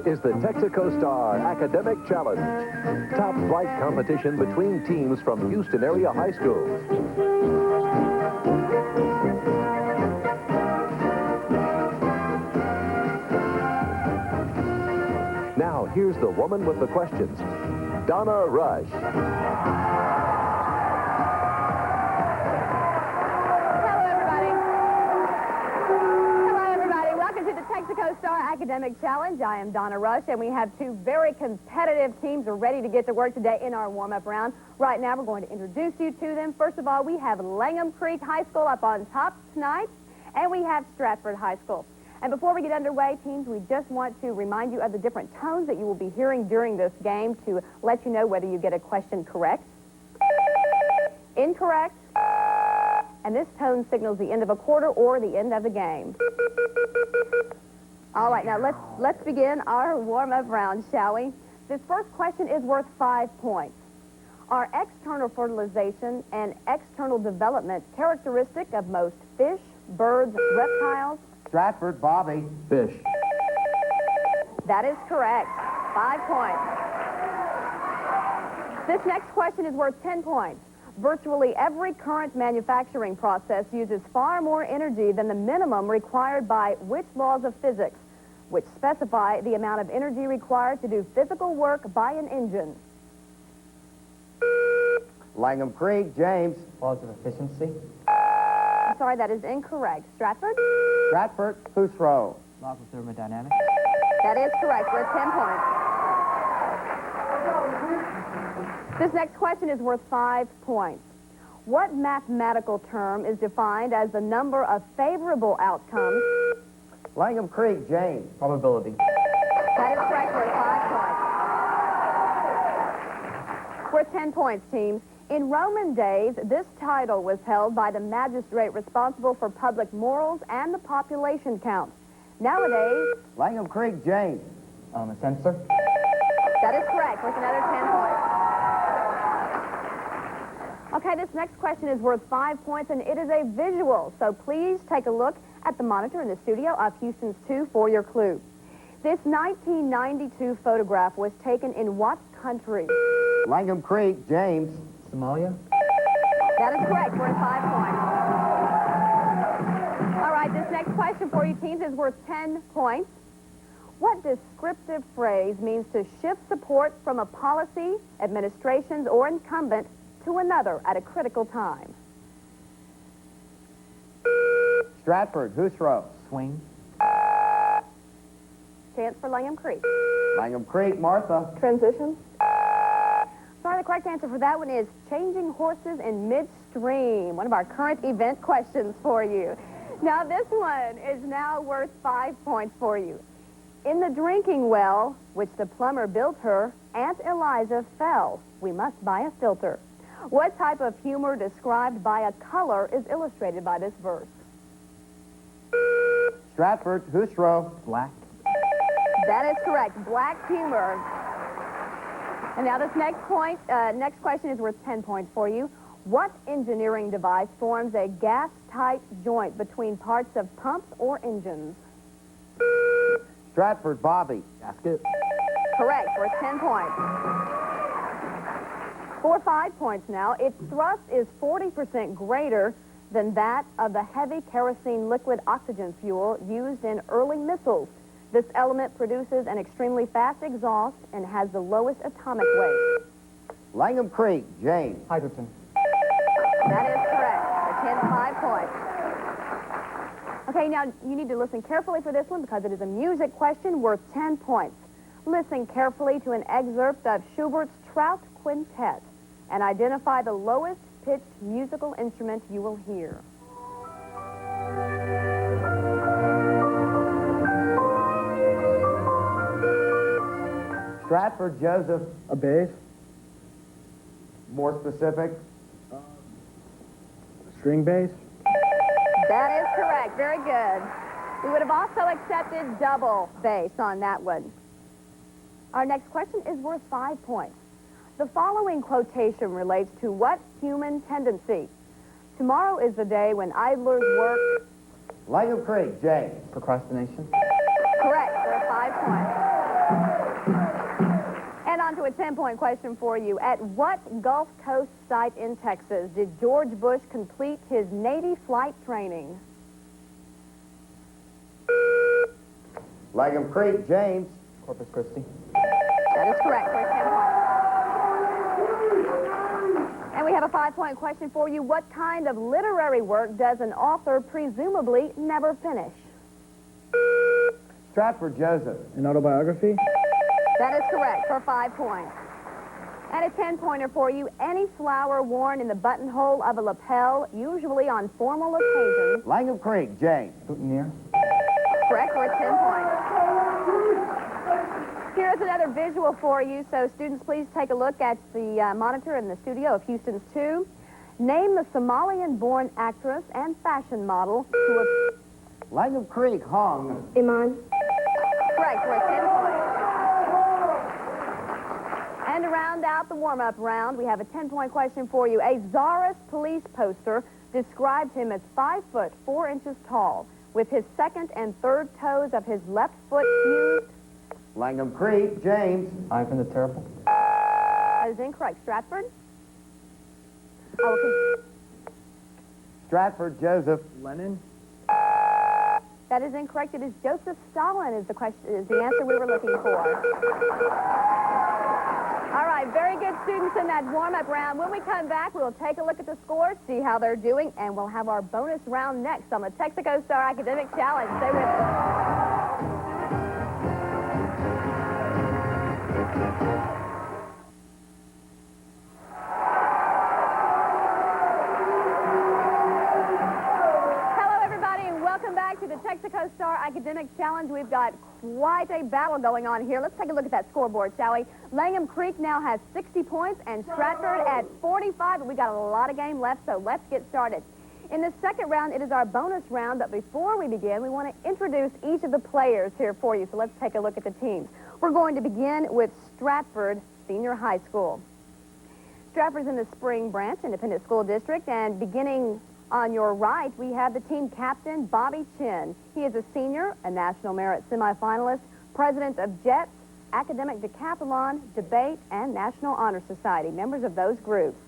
Is the Texaco Star Academic Challenge. Top flight competition between teams from Houston-area high schools. Now, here's the woman with the questions, Donna Rusch. Texaco Star Academic Challenge. I am Donna Rusch, and we have two very competitive teams who are ready to get to work today in our warm-up round. Right now, we're going to introduce you to them. First of all, we have Langham Creek High School up on top tonight, and we have Stratford High School. And before we get underway, teams, we just want to remind you of the different tones that you will be hearing during this game to let you know whether you get a question correct, incorrect, and this tone signals the end of a quarter or the end of the game. All right, now let's begin our warm-up round, shall we? This first question is worth 5 points. Are external fertilization and external development characteristic of most fish, birds, reptiles? Stratford, Bobby. Fish. That is correct. 5 points. This next question is worth 10 points. Virtually every current manufacturing process uses far more energy than the minimum required by which laws of physics, which specify the amount of energy required to do physical work by an engine? Langham Creek, James. Laws of efficiency. I'm sorry, that is incorrect. Stratford? Stratford, Husrow. Laws of thermodynamics. That is correct. Worth 10 points. This next question is worth 5 points. What mathematical term is defined as the number of favorable outcomes? Langham Creek, James. Probability. That is correct. Worth 5 points. Worth 10 points, teams. In Roman days, this title was held by the magistrate responsible for public morals and the population count. Nowadays... Langham Creek, James. A censor. That is correct. Worth another 10 points. Okay, this next question is worth 5 points, and it is a visual. So please take a look at the monitor in the studio of Houston's 2 for your clue. This 1992 photograph was taken in what country? Langham Creek, James. Somalia. That is correct. Worth 5 points. All right, this next question for you teams is worth 10 points. What descriptive phrase means to shift support from a policy, administrations, or incumbent to another at a critical time? Stratford, Husrow. Swing. Chance for Langham Creek. Langham Creek, Martha. Transition. Sorry, the correct answer for that one is changing horses in midstream. One of our current event questions for you. Now, this one is now worth 5 points for you. In the drinking well, which the plumber built her, Aunt Eliza fell. We must buy a filter. What type of humor described by a color is illustrated by this verse? Stratford, Husrow. Black. That is correct. Black humor. And now this next question is worth 10 points for you. What engineering device forms a gas-tight joint between parts of pumps or engines? Stratford, Bobby. Gasket. Correct. Worth 10 points. For 5 points now, its thrust is 40% greater than that of the heavy kerosene liquid oxygen fuel used in early missiles. This element produces an extremely fast exhaust and has the lowest atomic weight. Langham Creek, James. Hydrogen. That is correct. For 5 points. Okay, now you need to listen carefully for this one because it is a music question worth 10 points. Listen carefully to an excerpt of Schubert's Trout Quintet and identify the lowest pitched musical instrument you will hear. Stratford, Joseph. A bass. More specific. String bass. That is correct. Very good. We would have also accepted double bass on that one. Our next question is worth 5 points. The following quotation relates to what human tendency? Tomorrow is the day when idlers work... Langham Creek, James. Procrastination. Correct. Worth 5 points. a 10-point question for you. At what Gulf Coast site in Texas did George Bush complete his Navy flight training? Langham Creek, James. Corpus Christi. That is correct for 10 points. And we have a 5-point question for you. What kind of literary work does an author presumably never finish? Stratford, Joseph. An autobiography. That is correct for 5 points. And a 10-pointer for you. Any flower worn in the buttonhole of a lapel, usually on formal occasions. Langham Creek, James. Boutonniere. Correct for 10 points. Here's another visual for you. So students, please take a look at the monitor in the studio of Houston's 2. Name the Somalian-born actress and fashion model who was... Langham Creek, Hong. Iman. Correct for 10 points. And to round out the warm-up round, we have a 10-point question for you. A Tsarist police poster described him as 5 foot 4 inches tall, with his second and third toes of his left foot fused. Langham Creek, James. Ivan the Terrible. That is incorrect. Stratford? Stratford, Joseph. Lenin. That is incorrect. It is Joseph Stalin is the answer we were looking for. All right, very good students in that warm-up round. When we come back, we'll take a look at the scores, see how they're doing, and we'll have our bonus round next on the Texaco Star Academic Challenge. Stay with us. To the Texaco Star Academic Challenge. We've got quite a battle going on here. Let's take a look at that scoreboard, shall we? Langham Creek now has 60 points and Stratford at 45. And we got a lot of game left, so let's get started. In the second round, it is our bonus round, but before we begin, we want to introduce each of the players here for you. So let's take a look at the teams. We're going to begin with Stratford Senior High School. Stratford's in the Spring Branch Independent School District, and beginning on your right, we have the team captain, Bobby Chin. He is a senior, a National Merit semifinalist, president of JETS, Academic Decathlon, Debate, and National Honor Society, members of those groups.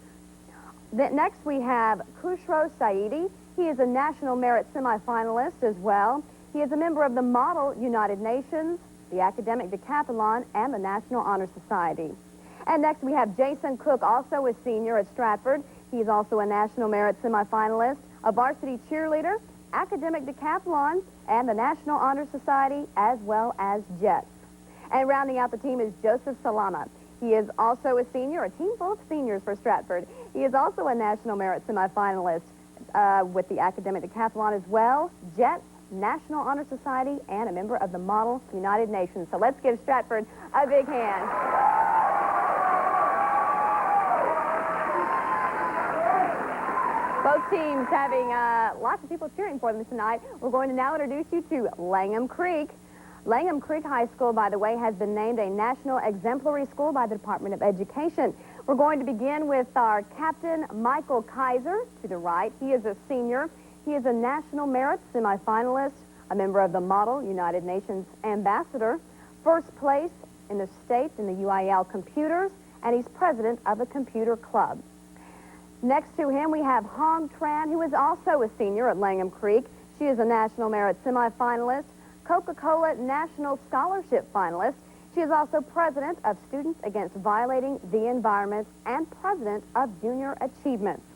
Next, we have Khushro Saidi. He is a National Merit semifinalist as well. He is a member of the Model United Nations, the Academic Decathlon, and the National Honor Society. And next, we have Jason Cook, also a senior at Stratford. He's also a National Merit semifinalist, a varsity cheerleader, Academic Decathlon, and the National Honor Society, as well as JETS. And rounding out the team is Joseph Salama. He is also a senior, a team full of seniors for Stratford. He is also a National Merit semifinalist with the Academic Decathlon as well, JETS, National Honor Society, and a member of the Model United Nations. So let's give Stratford a big hand. Both teams having lots of people cheering for them tonight. We're going to now introduce you to Langham Creek. Langham Creek High School, by the way, has been named a National Exemplary School by the Department of Education. We're going to begin with our captain, Michael Kaiser, to the right. He is a senior. He is a National Merit semifinalist, a member of the Model United Nations Ambassador, first place in the state in the UIL Computers, and he's president of the Computer Club. Next to him, we have Hong Tran, who is also a senior at Langham Creek. She is a National Merit semifinalist, Coca-Cola National Scholarship finalist. She is also president of Students Against Violating the Environment and president of Junior Achievements.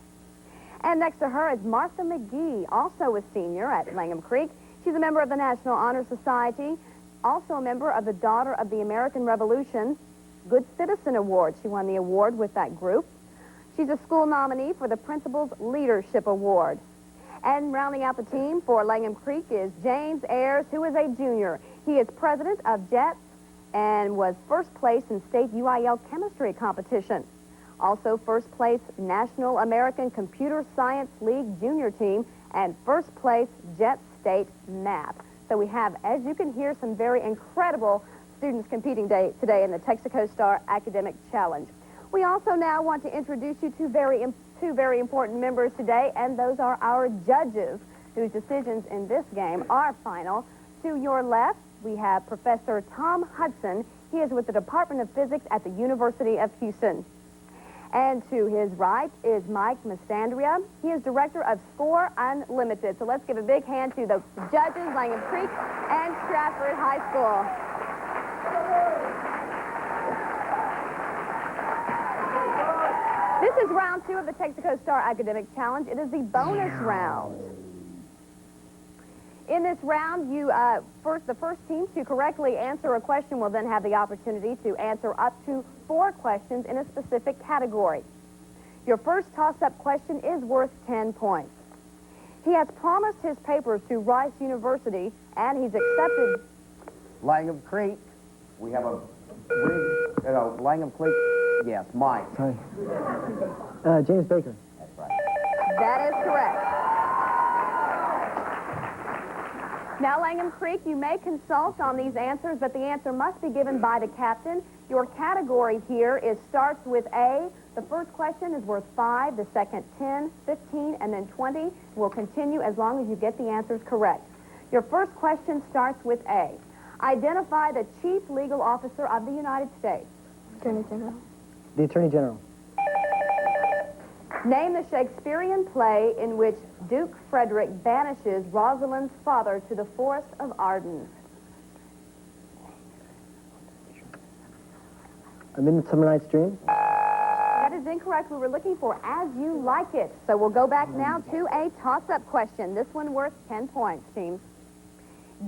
And next to her is Martha McGee, also a senior at Langham Creek. She's a member of the National Honor Society, also a member of the Daughter of the American Revolution Good Citizen Award. She won the award with that group. She's a school nominee for the Principal's Leadership Award. And rounding out the team for Langham Creek is James Ayers, who is a junior. He is president of JETS and was first place in state UIL chemistry competition. Also first place National American Computer Science League junior team and first place JETS state math. So we have, as you can hear, some very incredible students competing today in the Texaco Star Academic Challenge. We also now want to introduce you to two very important members today, and those are our judges, whose decisions in this game are final. To your left, we have Professor Tom Hudson. He is with the Department of Physics at the University of Houston. And to his right is Mike Mastandria. He is director of Score Unlimited. So let's give a big hand to the judges, Langham Creek and Stratford High School. This is round 2 of the Texaco Star Academic Challenge. It is the bonus round. In this round, the first team to correctly answer a question will then have the opportunity to answer up to 4 questions in a specific category. Your first toss-up question is worth 10 points. He has promised his papers to Rice University, and he's accepted... Langham Creek. We have a... Langham Creek. Yes, Mike. Sorry. James Baker. That's right. That is correct. Now, Langham Creek, you may consult on these answers, but the answer must be given by the captain. Your category here starts with A. The first question is worth 5, the second 10, 15, and then 20. We'll continue as long as you get the answers correct. Your first question starts with A. Identify the Chief Legal Officer of the United States. Attorney General. The Attorney General. Name the Shakespearean play in which Duke Frederick banishes Rosalind's father to the Forest of Arden. A Midsummer Night's Dream. That is incorrect. We were looking for As You Like It. So we'll go back now to a toss-up question. This one worth 10 points, teams.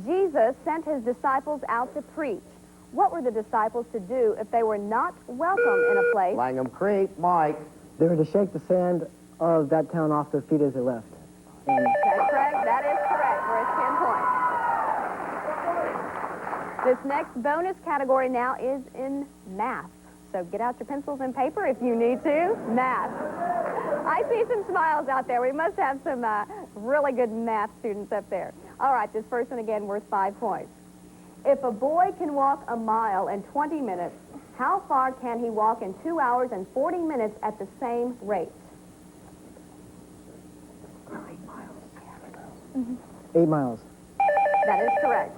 Jesus sent his disciples out to preach. What were the disciples to do if they were not welcome in a place? Langham Creek, Mike. They were to shake the sand of that town off their feet as they left. And That's correct. That is correct. Worth 10 points. This next bonus category now is in math. So get out your pencils and paper if you need to. Math. I see some smiles out there. We must have some really good math students up there. All right, this first one again worth 5 points. If a boy can walk a mile in 20 minutes, how far can he walk in 2 hours and 40 minutes at the same rate? 8 miles. That is correct.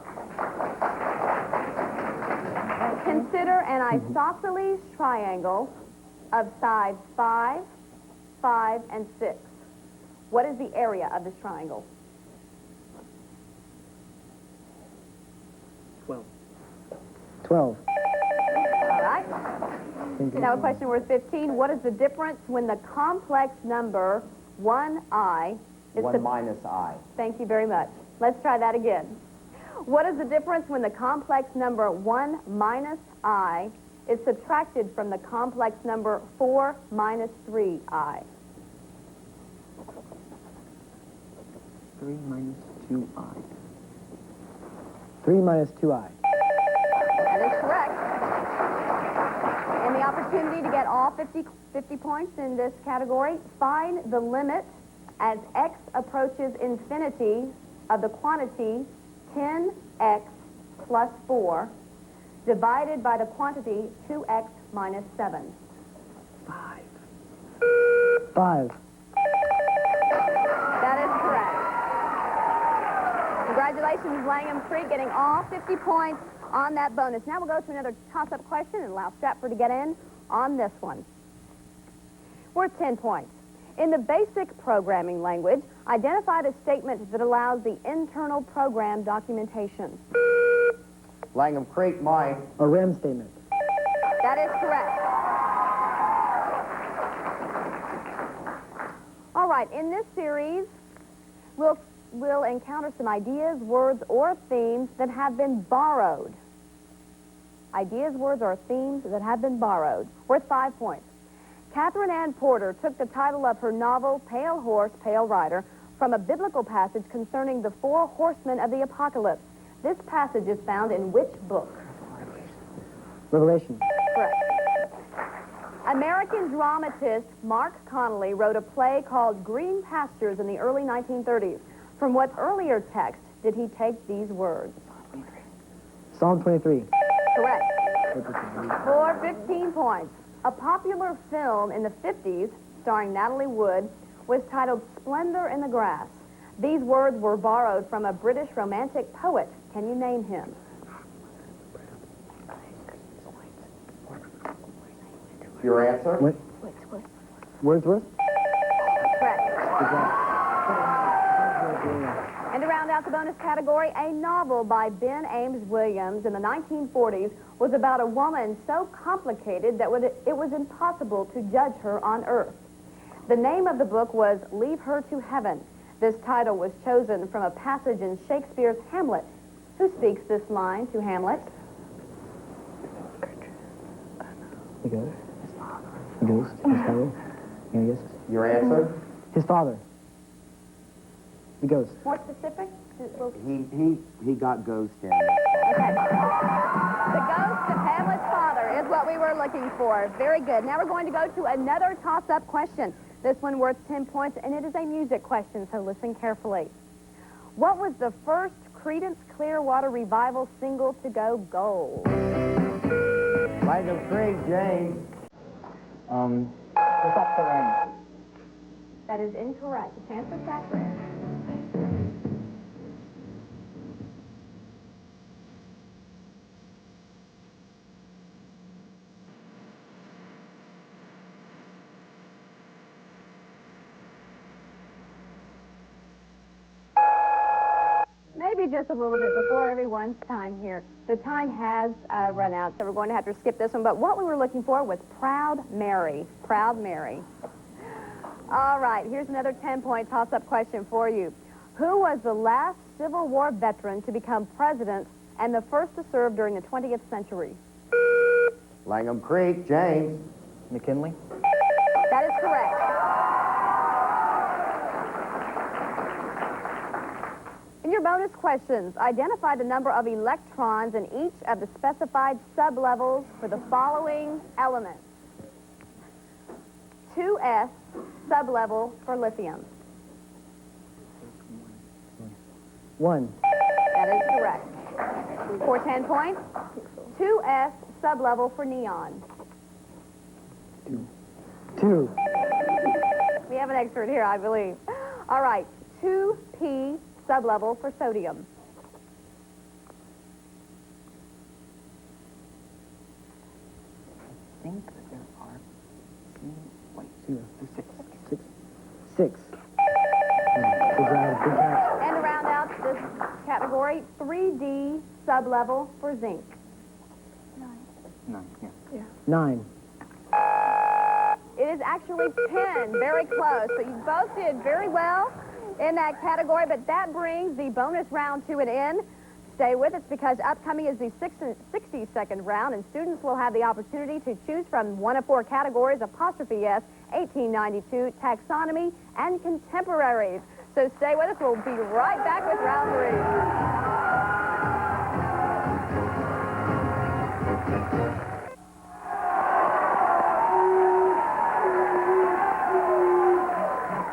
Consider an isosceles triangle of sides 5, 5, and 6. What is the area of this triangle? 12. All right. Now a question worth 15. What is the difference when the complex number 1i is... 1 minus I. Thank you very much. Let's try that again. What is the difference when the complex number 1 minus I is subtracted from the complex number 4 minus 3i? 3 minus 2i. 3 minus 2i. That is correct. And the opportunity to get all 50 points in this category, find the limit as x approaches infinity of the quantity 10x plus 4 divided by the quantity 2x minus 7. 5. That is correct. Congratulations, Langham Creek, getting all 50 points on that bonus. Now we'll go to another toss-up question and allow Stratford to get in on this one. Worth 10 points. In the basic programming language, identify the statement that allows the internal program documentation. Langham Creek, Mike. A REM statement. That is correct. All right, in this series, we'll encounter some ideas, words, or themes that have been borrowed. Ideas, words, or themes that have been borrowed. Worth 5 points. Catherine Ann Porter took the title of her novel, Pale Horse, Pale Rider, from a biblical passage concerning the 4 horsemen of the apocalypse. This passage is found in which book? Revelation. Correct. American dramatist Mark Connolly wrote a play called Green Pastures in the early 1930s. From what earlier text did he take these words? Psalm 23. Correct. For 15 points. A popular film in the 50s, starring Natalie Wood, was titled Splendor in the Grass. These words were borrowed from a British romantic poet. Can you name him? Your answer? Wordsworth? Correct. Good job. And to round out the bonus category, a novel by Ben Ames Williams in the 1940s was about a woman so complicated that it was impossible to judge her on Earth. The name of the book was Leave Her to Heaven. This title was chosen from a passage in Shakespeare's Hamlet. Who speaks this line to Hamlet? The ghost? The ghost? His father? Any guesses? Your answer? His father. The ghost. More specific? He got ghost in. Okay. The ghost of Hamlet's father is what we were looking for. Very good. Now we're going to go to another toss-up question. This one worth 10 points, and it is a music question, so listen carefully. What was the first Creedence Clearwater Revival single to go gold? Langham Creek, James. What's up the rain? That is incorrect. The chance is back there. Maybe just a little bit before everyone's time here. The time has run out, so we're going to have to skip this one. But what we were looking for was Proud Mary. Proud Mary. All right, here's another 10-point toss-up question for you. Who was the last Civil War veteran to become president and the first to serve during the 20th century? Langham Creek, James. McKinley? That is correct. In your bonus questions, identify the number of electrons in each of the specified sublevels for the following elements. 2s sublevel for lithium. 1. That is correct. For 10 points, 2s sublevel for neon. 2. We have an expert here, I believe. All right, 2p sublevel for sodium. I think there are 6. Good job. And to round out this category, 3d sublevel for zinc. 9. It is actually 10, very close. So you both did very well in that category, but that brings the bonus round to an end. Stay with us because upcoming is the 60-second round, and students will have the opportunity to choose from one of 4 categories: apostrophe S, 1892, taxonomy, and contemporaries. So stay with us. We'll be right back with round 3.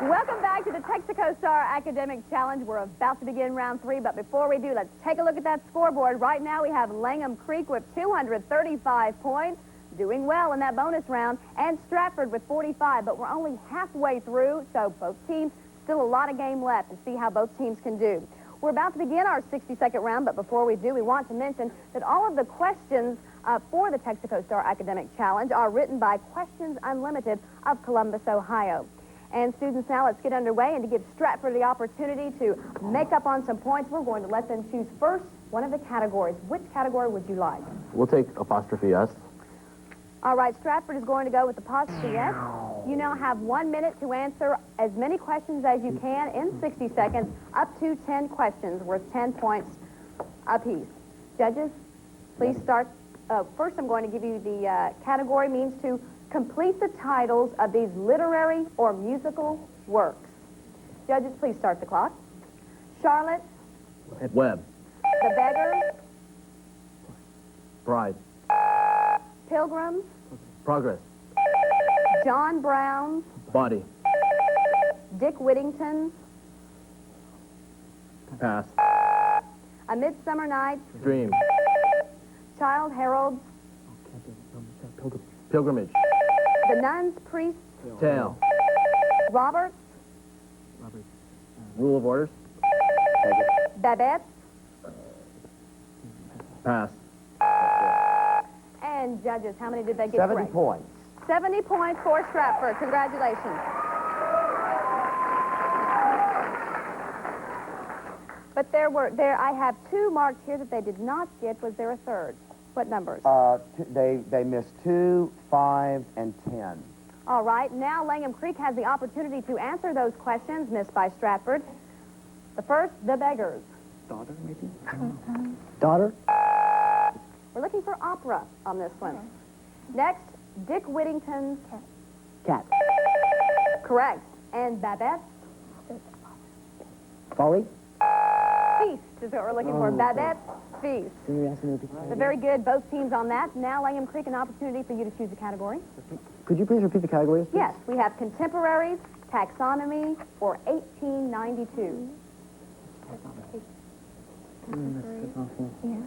Welcome back to the Texaco Star Academic Challenge. We're about to begin round 3, but before we do, let's take a look at that scoreboard. Right now, we have Langham Creek with 235 points, doing well in that bonus round, and Stratford with 45, but we're only halfway through, so both teams, still a lot of game left to see how both teams can do. We're about to begin our 60-second round, but before we do, we want to mention that all of the questions for the Texaco Star Academic Challenge are written by Questions Unlimited of Columbus, Ohio. And students, now let's get underway, and to give Stratford the opportunity to make up on some points, we're going to let them choose first one of the categories. Which category would you like? We'll take apostrophe S. All right, Stratford is going to go with apostrophe S. You now have 1 minute to answer as many questions as you can in 60 seconds, up to 10 questions worth 10 points apiece. Judges, please start. First, I'm going to give you the category means to complete the titles of these literary or musical works. Judges, please start the clock. Charlotte. Webb. The Beggars. Bride. Pilgrims. Progress. John Brown's. Body. Dick Whittington's. Pass. A Midsummer Night's Dream. Child Herald's. Pilgrimage. The Nun's Priest's. Tale. Robert's. Rule of Orders. Babette's. Pass. And judges, how many did they get 70 correct? points. 70 points for Stratford. Congratulations. But I have 2 marked here that they did not get. Was there a third? What numbers? They missed 2, 5, and 10. All right, now Langham Creek has the opportunity to answer those questions missed by Stratford. The first, the beggars. Daughter, maybe? Daughter? We're looking for opera on this one. Next, Dick Whittington's Cat. correct. And Babette's Folly? feast is what we're looking for. Babette's feast. So you're asking me to So very good, both teams on that. Now Langham Creek, an opportunity for you to choose a category. Could you please repeat the categories? Please? Yes, we have contemporaries, taxonomy, or 1892. That's awful. Yeah.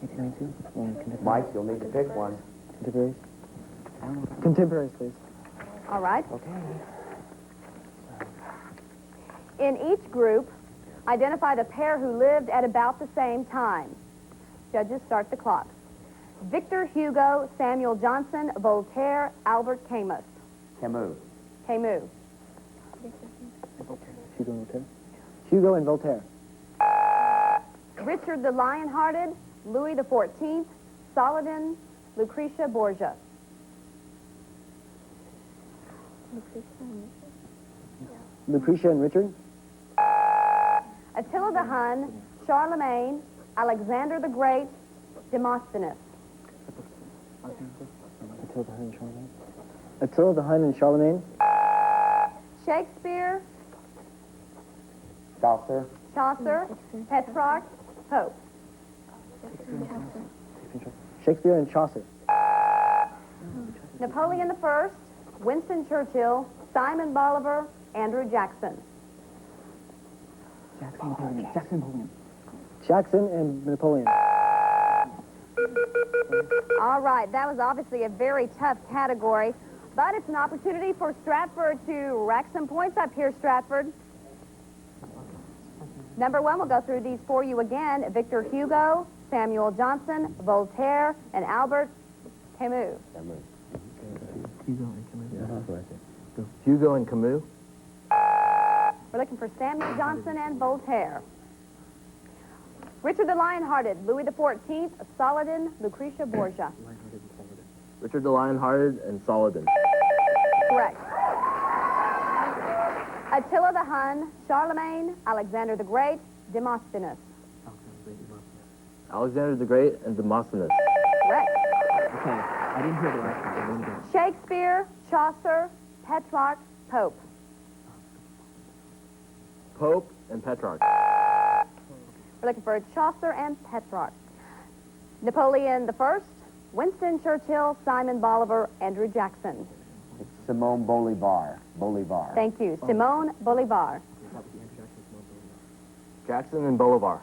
1892? Mike, you'll need to pick one. Contemporaries? Contemporaries, please. All right. Okay. In each group, identify the pair who lived at about the same time. Judges, start the clock. Victor Hugo, Samuel Johnson, Voltaire, Albert Camus. Camus. Camus. Hugo and Voltaire? Hugo and Voltaire. Richard the Lion-Hearted, Louis XIV, Saladin, Lucretia Borgia. Lucretia and Richard? Attila the Hun, Charlemagne, Alexander the Great, Demosthenes. Attila the Hun and Charlemagne? Attila the Hun and Charlemagne? Shakespeare, Chaucer. Chaucer, Petrarch, Pope. Shakespeare and Chaucer. Napoleon I, Winston Churchill, Simon Bolivar, Andrew Jackson. Jackson and Napoleon. All right, that was obviously a very tough category, but it's an opportunity for Stratford to rack some points up here, Stratford. Number 1, we'll go through these for you again. Victor Hugo, Samuel Johnson, Voltaire, and Albert Camus. Hugo and Camus. We're looking for Samuel Johnson and Voltaire. Richard the Lion-Hearted, Louis XIV, Saladin, Lucretia Borgia. Richard the Lion-Hearted and Saladin. Correct. Attila the Hun, Charlemagne, Alexander the Great, Demosthenes. Alexander the Great and Demosthenes. Correct. Okay, I didn't hear the last one. Shakespeare, Chaucer, Petrarch, Pope. Pope and Petrarch. We're looking for Chaucer and Petrarch. Napoleon I, Winston Churchill, Simon Bolivar, Andrew Jackson. It's Simone Bolivar. Bolivar. Thank you. Simone Bolivar. Jackson and Bolivar.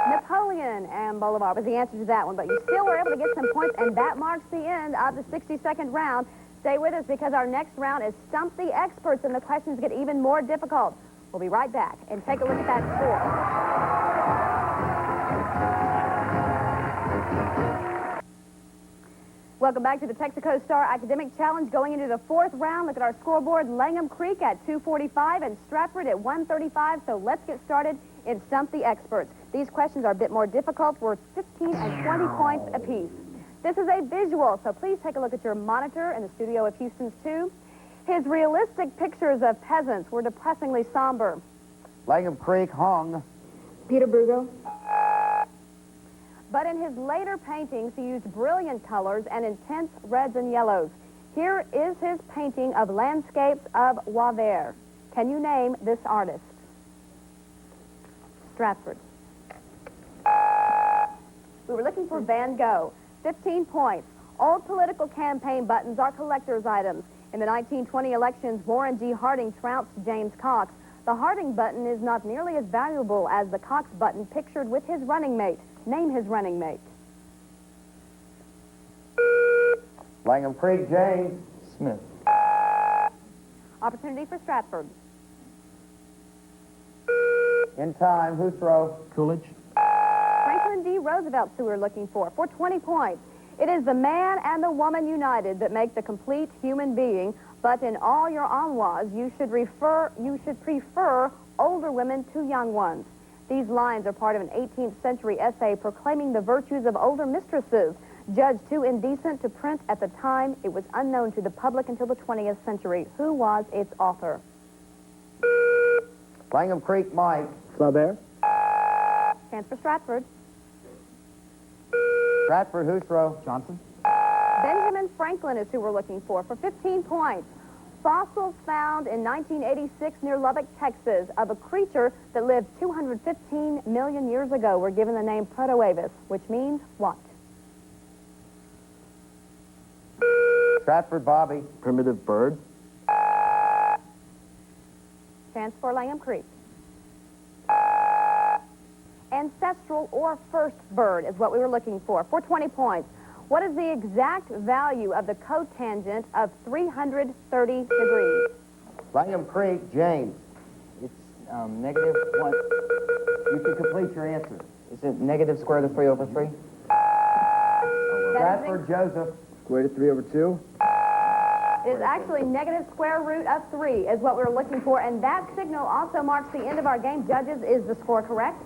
Napoleon and Bolivar was the answer to that one, but you still were able to get some points, and that marks the end of the 60-second round. Stay with us because our next round is Stump the Experts, and the questions get even more difficult. We'll be right back and take a look at that score. Welcome back to the Texaco Star Academic Challenge. Going into the 4th round, look at our scoreboard. Langham Creek at 245 and Stratford at 135. So let's get started in Stump the Experts. These questions are a bit more difficult, worth 15 and 20 points apiece. This is a visual, so please take a look at your monitor in the studio of Houston's 2. His realistic pictures of peasants were depressingly somber. Langham Creek hung. Peter Bruegel. But in his later paintings, he used brilliant colors and intense reds and yellows. Here is his painting of landscapes of Wavre. Can you name this artist? Stratford. We were looking for Van Gogh. 15 points. Old political campaign buttons are collector's items. In the 1920 elections, Warren G. Harding trounced James Cox. The Harding button is not nearly as valuable as the Cox button pictured with his running mate. Name his running mate. Langham Creek, James. Smith. Opportunity for Stratford. In time, who throw? Coolidge. Franklin D. Roosevelt's who we're looking for 20 points. It is the man and the woman united that make the complete human being, but in all your envoys, you should prefer older women to young ones. These lines are part of an 18th century essay proclaiming the virtues of older mistresses, judged too indecent to print at the time. It was unknown to the public until the 20th century. Who was its author? Langham Creek, Mike. Flaubert. Chance for Stratford. Stratford, Husrow. Johnson. Benjamin Franklin is who we're looking for 15 points. Fossils found in 1986 near Lubbock, Texas, of a creature that lived 215 million years ago were given the name Protoavis, which means what? Stratford, Bobby. Primitive bird. Chance for Langham Creek. Ancestral or first bird is what we were looking for 20 points. What is the exact value of the cotangent of 330 degrees? Langham Creek, James. It's negative 1. You can complete your answer. Is it negative square root of 3 over 3? Stratford, Joseph. Square root of 3 over 2? It is actually negative square root of 3 is what we were looking for, and that signal also marks the end of our game. Judges, is the score correct?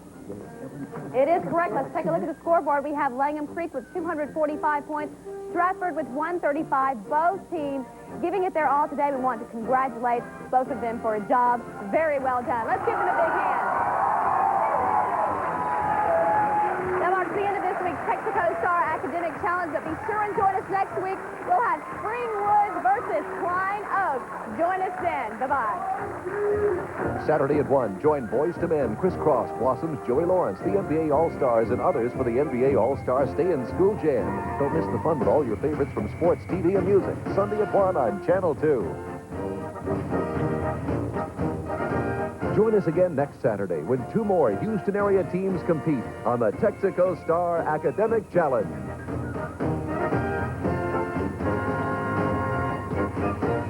It is correct. Let's take a look at the scoreboard. We have Langham Creek with 245 points, Stratford with 135. Both teams giving it their all today. We want to congratulate both of them for a job very well done. Let's give them a big hand. That marks the end of this week's Texaco Star Academic Challenge, but be sure and join us next week. We'll have Springwood versus Klein Oaks. Join us then. Bye-bye. Saturday at 1, join Boys to Men, Chris Cross, Blossoms, Joey Lawrence, the NBA All-Stars, and others for the NBA All-Star Stay in School Jam. Don't miss the fun with all your favorites from sports, TV, and music. Sunday at 1 on Channel 2. Join us again next Saturday when 2 more Houston-area teams compete on the Texaco Star Academic Challenge.